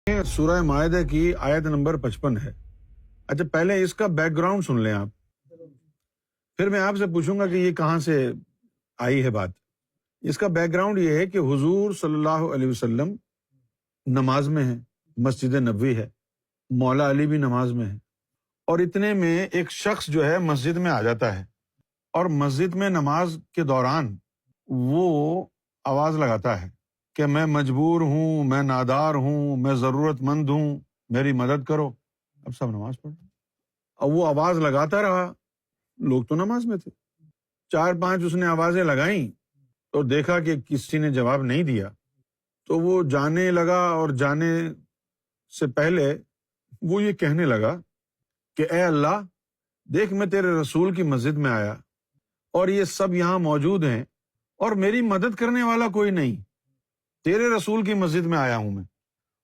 سورہ مائدہ کی آیت نمبر 55 ہے۔ اچھا پہلے اس کا بیک گراؤنڈ سن لیں آپ، پھر میں آپ سے پوچھوں گا کہ یہ کہاں سے آئی ہے بات۔ اس کا بیک گراؤنڈ یہ ہے کہ حضور صلی اللہ علیہ وسلم نماز میں ہیں، مسجد نبوی ہے، مولا علی بھی نماز میں ہے، اور اتنے میں ایک شخص جو ہے مسجد میں آ جاتا ہے، اور مسجد میں نماز کے دوران وہ آواز لگاتا ہے کہ میں مجبور ہوں، میں نادار ہوں، میں ضرورت مند ہوں، میری مدد کرو۔ اب سب نماز پڑھ رہے ہیں، اب وہ آواز لگاتا رہا، لوگ تو نماز میں تھے، 4-5 اس نے آوازیں لگائیں تو دیکھا کہ کسی نے جواب نہیں دیا، تو وہ جانے لگا، اور جانے سے پہلے وہ یہ کہنے لگا کہ اے اللہ، دیکھ میں تیرے رسول کی مسجد میں آیا اور یہ سب یہاں موجود ہیں اور میری مدد کرنے والا کوئی نہیں، تیرے رسول کی مسجد میں آیا ہوں میں،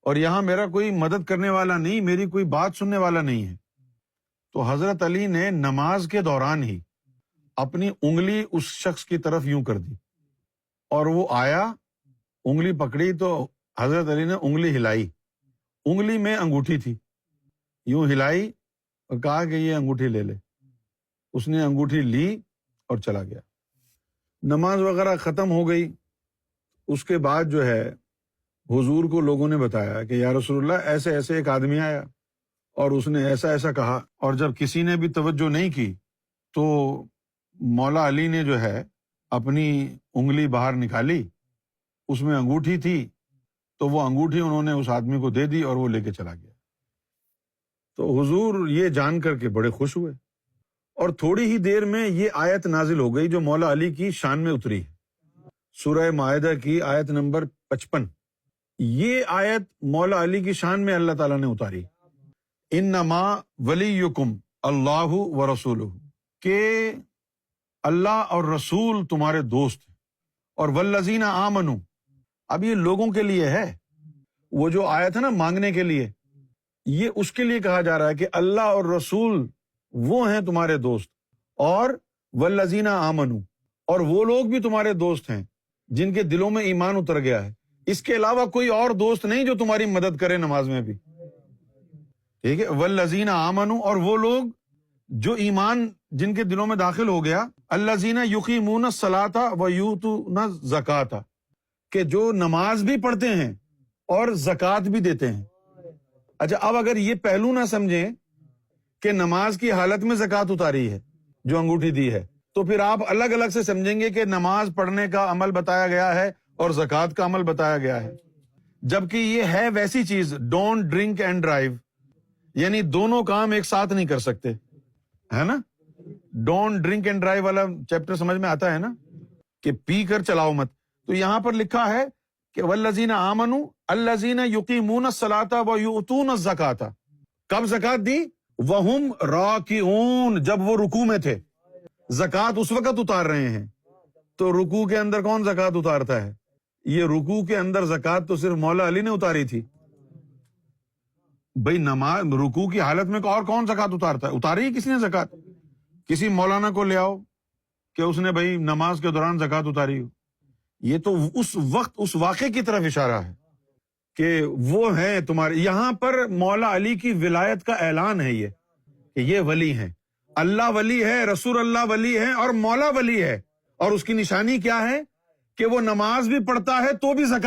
اور یہاں میرا کوئی مدد کرنے والا نہیں، میری کوئی بات سننے والا نہیں ہے۔ تو حضرت علی نے نماز کے دوران ہی اپنی انگلی اس شخص کی طرف یوں کر دی، اور وہ آیا، انگلی پکڑی تو حضرت علی نے انگلی ہلائی، انگلی میں انگوٹھی تھی، یوں ہلائی اور کہا کہ یہ انگوٹھی لے لے۔ اس نے انگوٹھی لی اور چلا گیا۔ نماز وغیرہ ختم ہو گئی۔ اس کے بعد جو ہے حضور کو لوگوں نے بتایا کہ یا رسول اللہ، ایسے ایسے ایک آدمی آیا اور اس نے ایسا ایسا کہا، اور جب کسی نے بھی توجہ نہیں کی تو مولا علی نے جو ہے اپنی انگلی باہر نکالی، اس میں انگوٹھی تھی، تو وہ انگوٹھی انہوں نے اس آدمی کو دے دی اور وہ لے کے چلا گیا۔ تو حضور یہ جان کر کے بڑے خوش ہوئے، اور تھوڑی ہی دیر میں یہ آیت نازل ہو گئی جو مولا علی کی شان میں اتری ہے، سورہ مائدہ کی آیت نمبر 55۔ یہ آیت مولا علی کی شان میں اللہ تعالیٰ نے اتاری، انما ولیکم اللہ ورسولہ، کہ اللہ اور رسول تمہارے دوست ہیں، اور والذین آمنوا، اب یہ لوگوں کے لیے ہے، وہ جو آیت ہے نا مانگنے کے لیے، یہ اس کے لیے کہا جا رہا ہے کہ اللہ اور رسول وہ ہیں تمہارے دوست، اور والذین آمنوا، اور وہ لوگ بھی تمہارے دوست ہیں جن کے دلوں میں ایمان اتر گیا ہے۔ اس کے علاوہ کوئی اور دوست نہیں جو تمہاری مدد کرے نماز میں بھی، ٹھیک ہے۔ والذین آمنوا، اور وہ لوگ جو ایمان جن کے دلوں میں داخل ہو گیا، الذین یقیمون الصلاۃ ویؤتون الزکاۃ، کہ جو نماز بھی پڑھتے ہیں اور زکوٰۃ بھی دیتے ہیں۔ اچھا اب اگر یہ پہلو نہ سمجھیں کہ نماز کی حالت میں زکوٰۃ اتاری ہے جو انگوٹھی دی ہے، تو پھر آپ الگ الگ سے سمجھیں گے کہ نماز پڑھنے کا عمل بتایا گیا ہے اور زکوٰۃ کا عمل بتایا گیا ہے، جبکہ یہ ہے ویسی چیز، ڈونٹ ڈرنک اینڈ ڈرائیو، یعنی دونوں کام ایک ساتھ نہیں کر سکتے، ہے نا۔ ڈونٹ ڈرنک اینڈ ڈرائیو والا چیپٹر سمجھ میں آتا ہے نا، کہ پی کر چلاؤ مت۔ تو یہاں پر لکھا ہے کہ والذین آمنوا الذین یقیمون الصلاۃ ویؤتون الزکاۃ، کب زکوٰۃ دی؟ وہم راکعون، جب وہ رکوع میں تھے۔ زکوٰۃ اس وقت اتار رہے ہیں، تو رکوع کے اندر کون زکوٰۃ اتارتا ہے؟ یہ رکوع کے اندر زکوٰۃ تو صرف مولا علی نے اتاری تھی بھئی، نماز رکوع کی حالت میں اور کون زکوٰۃ اتارتا ہے؟ اتاری ہی کس نے زکوٰۃ؟ کسی مولانا کو لے آؤ کہ اس نے بھئی نماز کے دوران زکوٰۃ اتاری ہو۔ یہ تو اس وقت اس واقعے کی طرف اشارہ ہے کہ وہ ہیں تمہارے، یہاں پر مولا علی کی ولایت کا اعلان ہے، یہ کہ یہ ولی ہیں، اللہ ولی ہے، رسول اللہ ولی ہے، اور مولا ولی ہے، اور اس کی نشانی کیا ہے کہ وہ نماز بھی پڑھتا ہے تو بھی زکوٰۃ